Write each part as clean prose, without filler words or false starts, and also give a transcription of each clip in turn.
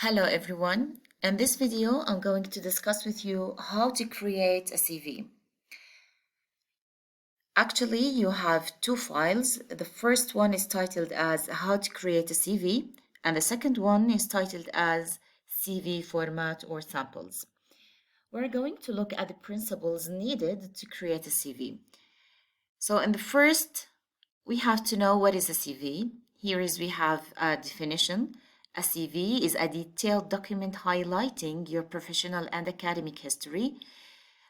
Hello everyone. In this video, I'm going to discuss with you how to create a CV. Actually, you have two files. The first one is titled as how to create a CV, and the second one is titled as CV format or samples. We're going to look at the principles needed to create a CV. So in the first, we have to know what is a CV. We have a definition. A CV is a detailed document highlighting your professional and academic history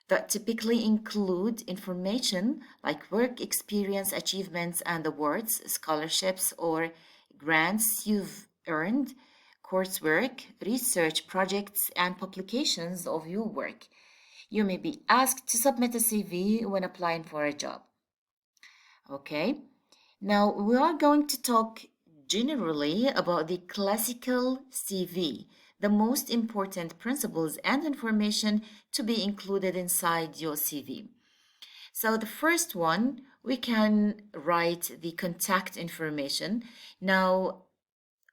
that typically include information like work experience, achievements and awards, scholarships or grants you've earned, coursework, research projects, and publications of your work. You may be asked to submit a CV when applying for a job. Okay, now we are going to talk generally about the classical CV, the most important principles and information to be included inside your CV. So the first one, we can write the contact information. Now,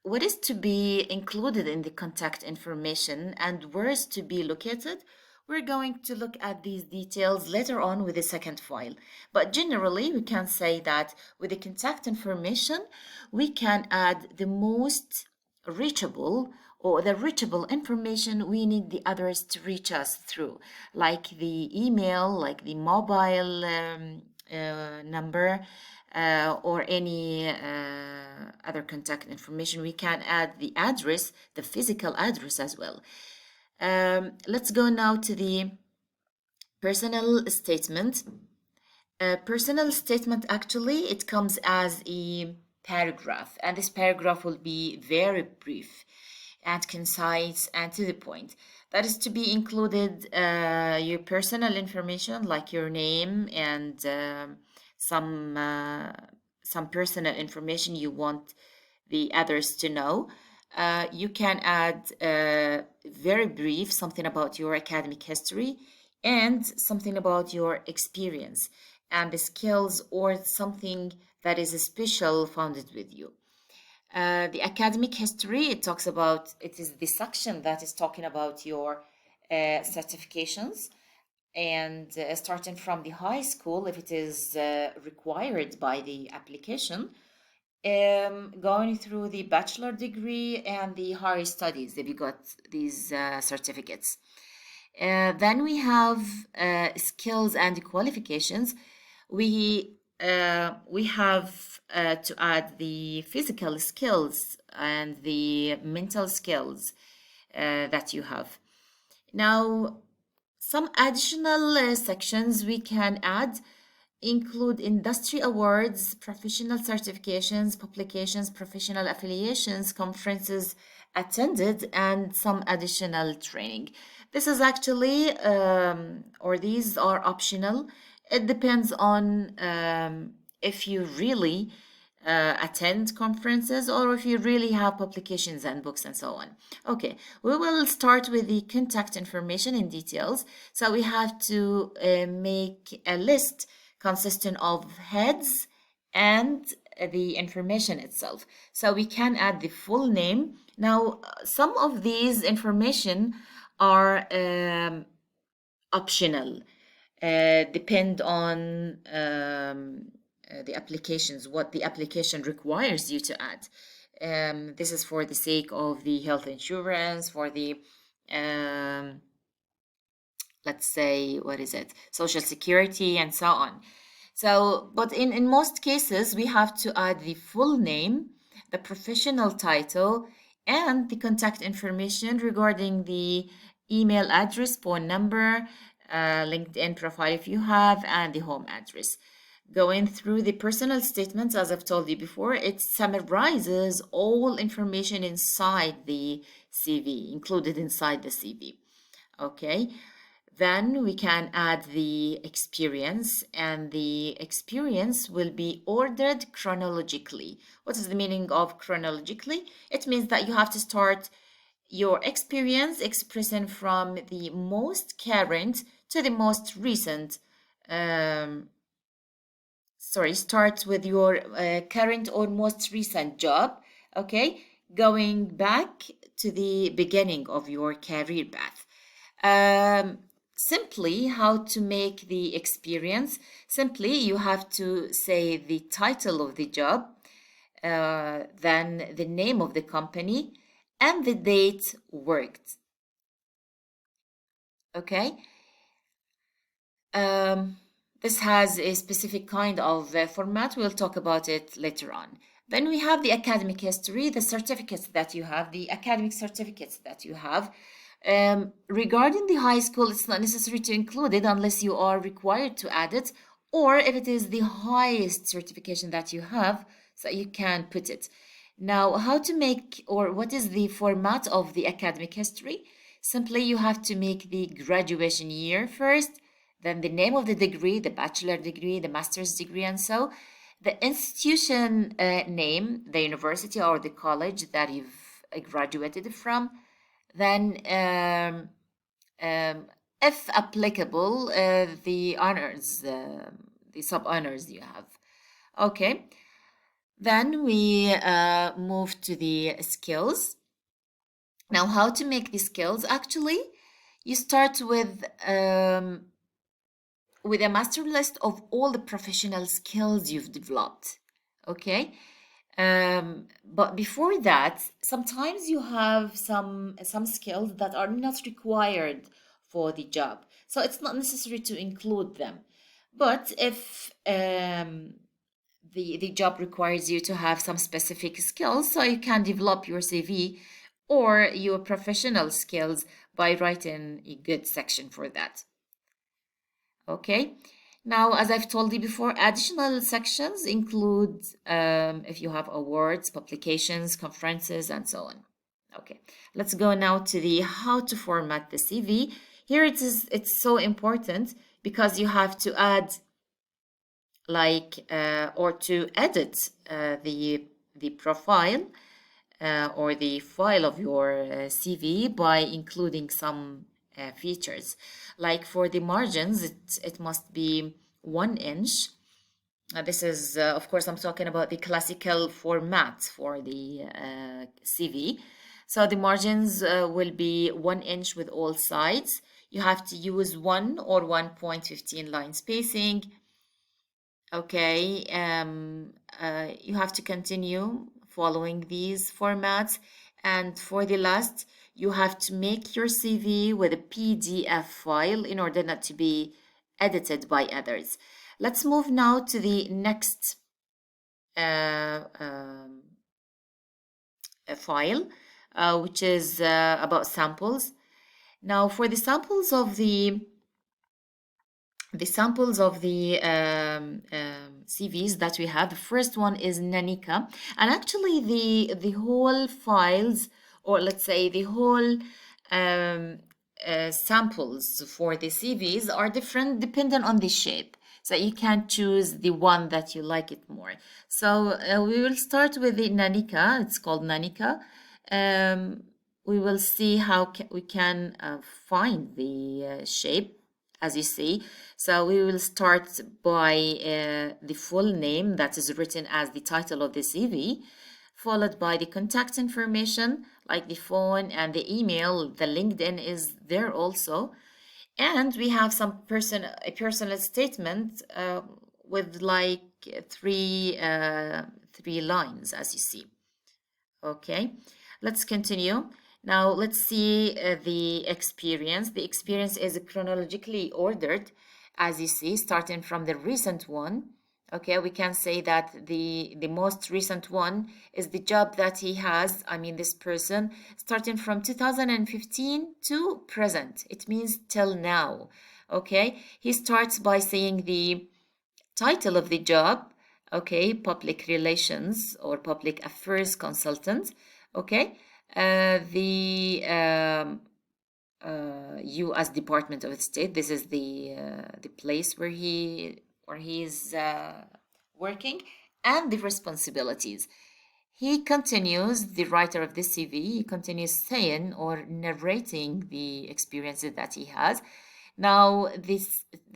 what is to be included in the contact information and where is to be located? We're going to look at these details later on with the second file. But generally, we can say that with the contact information, we can add the most reachable or the reachable information we need the others to reach us through, like the email, like the mobile number, or any other contact information. We can add the address, the physical address as well. Let's go now to the personal statement. A personal statement, actually, it comes as a paragraph, and this paragraph will be very brief and concise and to the point. That is to be included your personal information like your name and some personal information you want the others to know. You can add very brief something about your academic history and something about your experience and the skills or something that is special founded with you. The academic history, it is the section that is talking about your certifications and starting from the high school if it is required by the application, going through the bachelor degree and the higher studies if you got these certificates. Then we have skills and qualifications. We have to add the physical skills and the mental skills that you have. Now, some additional sections we can add include industry awards, professional certifications, publications, professional affiliations, conferences attended, and some additional training. This is actually, or these are optional. It depends on if you really attend conferences or if you really have publications and books and so on. Okay, we will start with the contact information in details. So we have to make a list consisting of heads and the information itself. So we can add the full name. Now, some of these information are optional, depend on the applications, what the application requires you to add. This is for the sake of the health insurance, for the let's say, what is it, social security and so on. So, but in most cases, we have to add the full name, the professional title, and the contact information regarding the email address, phone number, LinkedIn profile if you have, and the home address. Going through the personal statements, as I've told you before, it summarizes all information inside the CV, included inside the CV. Okay. Then we can add the experience, and the experience will be ordered chronologically. What is the meaning of chronologically? It means that you have to start your experience expressing from the most current to the most recent. Start with your current or most recent job, okay? going back to the beginning of your career path. Um, Simply, how to make the experience. Simply, you have to say the title of the job, then the name of the company, and the date worked. Okay. Um, this has a specific kind of format. We'll talk about it later on. Then we have the academic history, the certificates that you have, the academic certificates that you have. Regarding the high school, it's not necessary to include it unless you are required to add it, or if it is the highest certification that you have, so you can put it. Now, how to make, or what is the format of the academic history? Simply, you have to make the graduation year first, then the name of the degree, the bachelor degree, the master's degree, and so the institution name, the university or the college that you've graduated from, then um, if applicable, the honors, the sub honors you have. Okay, then we move to the skills. Now, how to make the skills? Actually, you start with a master list of all the professional skills you've developed. Okay. But before that, sometimes you have some skills that are not required for the job, so it's not necessary to include them. But if the job requires you to have some specific skills, so you can develop your CV or your professional skills by writing a good section for that. Okay. Now, as I've told you before, additional sections include if you have awards, publications, conferences, and so on. Okay, let's go now to the how to format the CV. Here it is, it's so important because you have to add or to edit the profile or the file of your CV by including some features. Like for the margins, it must be 1 inch. This is, of course, I'm talking about the classical format for the CV. So the margins will be 1 inch with all sides. You have to use 1 or 1.15 line spacing. Okay, you have to continue following these formats. And for the last, you have to make your CV with a PDF file in order not to be edited by others. Let's move now to the next file, which is about samples. Now, for the samples of the CVs that we have, the first one is Nanika, and actually the whole files, or let's say the whole samples for the CVs are different depending on the shape. So you can choose the one that you like it more. So we will start with the Nanika. It's called Nanika. We will see how we can find the shape, as you see. So we will start by the full name that is written as the title of the CV, followed by the contact information like the phone and the email. The LinkedIn is there also. And we have a personal statement with like three lines, as you see. Okay, let's continue. Now let's see the experience. The experience is chronologically ordered, as you see, starting from the recent one. Okay, we can say that the most recent one is the job that he has, I mean this person, starting from 2015 to present. It means till now. Okay, he starts by saying the title of the job. Okay, public relations or public affairs consultant. Okay, the U.S. Department of State. This is the place where he is working, and the responsibilities. He continues, the writer of the CV, he continues saying or narrating the experiences that he has. Now, the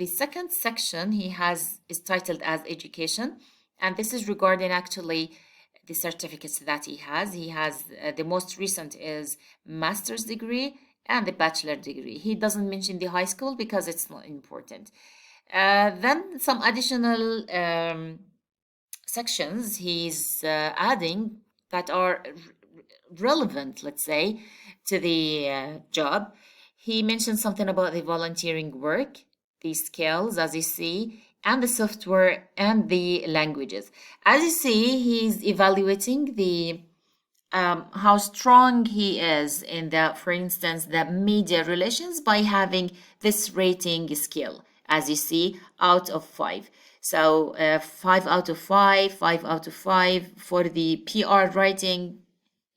second section he has is titled as education, and this is regarding actually the certificates that he has. He has the most recent is master's degree and the bachelor degree. He doesn't mention the high school because it's not important. Then some additional sections he's adding that are relevant, let's say, to the job. He mentioned something about the volunteering work, the skills, as you see, and the software and the languages. As you see, he's evaluating the how strong he is in the, for instance, the media relations by having this rating skill, as you see, out of 5. So 5 out of 5, 5 out of 5 for the PR writing.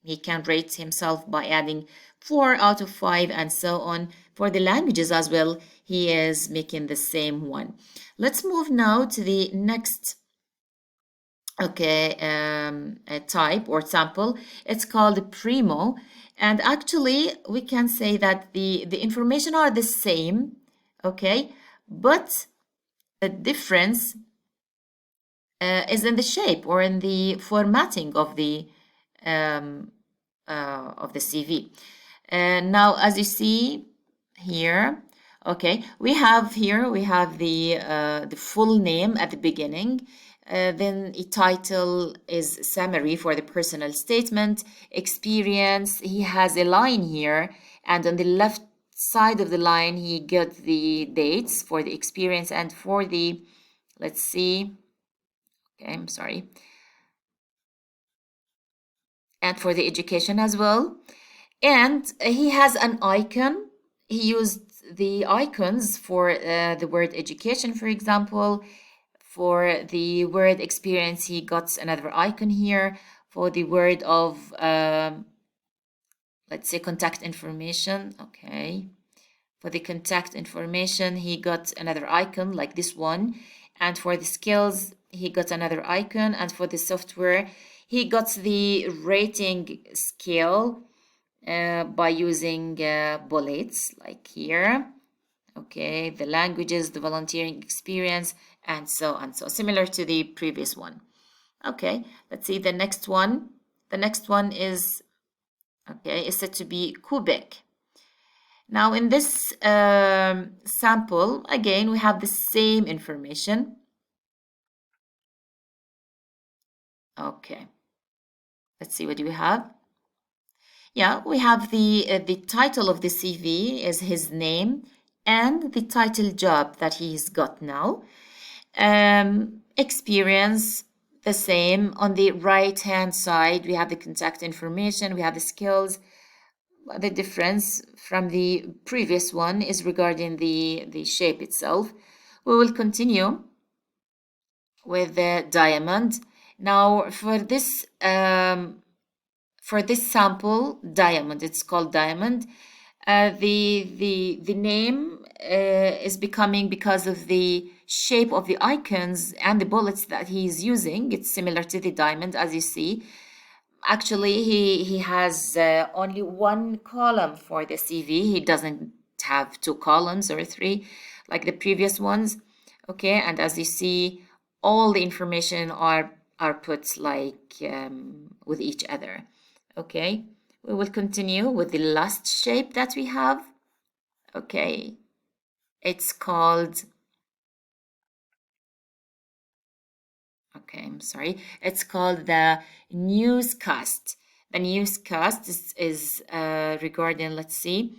He can rate himself by adding 4 out of 5 and so on. For the languages as well, he is making the same one. Let's move now to the next a type or sample. It's called Primo. And actually, we can say that the information are the same, okay? But the difference is in the shape or in the formatting of the CV. Now, as you see here, okay, we have the full name at the beginning. Then a title is summary for the personal statement, experience. He has a line here, and on the left side of the line, he got the dates for the experience and for the, let's see, okay, I'm sorry, and for the education as well. And he has an icon. He used the icons for the word education, for example. For the word experience, he got another icon here. For the word of, let's say, contact information, okay. For the contact information, he got another icon like this one. And for the skills, he got another icon. And for the software, he got the rating scale by using bullets like here. Okay, the languages, the volunteering experience, and so on. So similar to the previous one. Okay, let's see the next one. The next one is, okay, is said to be Quebec. Now in this sample, again, we have the same information. Okay, let's see, what do we have? Yeah, we have the title of the CV is his name and the title job that he's got now. Experience, the same. On the right hand side, we have the contact information, we have the skills. The difference from the previous one is regarding the shape itself. We will continue with the diamond. Now for this sample, diamond, it's called diamond. The name is becoming because of the shape of the icons and the bullets that he's using. It's similar to the diamond, as you see. Actually, he has only one column for the CV. He doesn't have 2 columns or 3 like the previous ones. Okay, and as you see, all the information are put like with each other. Okay, we will continue with the last shape that we have. Okay, it's called, okay, I'm sorry, it's called the newscast. The newscast is regarding, let's see,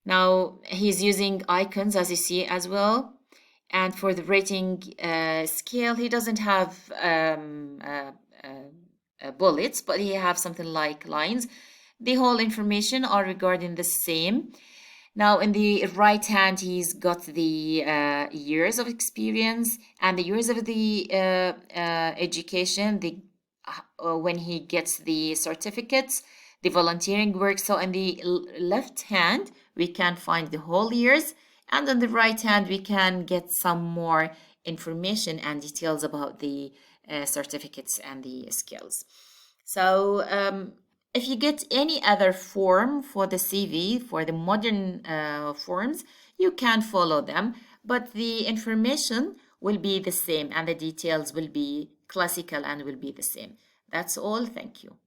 now he's using icons, as you see as well. And for the rating scale, he doesn't have bullets, but he have something like lines. The whole information are regarding the same. Now in the right hand, he's got the years of experience and the years of the education, the when he gets the certificates, the volunteering work. So in the left hand, we can find the whole years, and on the right hand, we can get some more information and details about the certificates and the skills. So if you get any other form for the CV, for the modern forms, you can follow them, but the information will be the same and the details will be classical and will be the same. That's all. Thank you.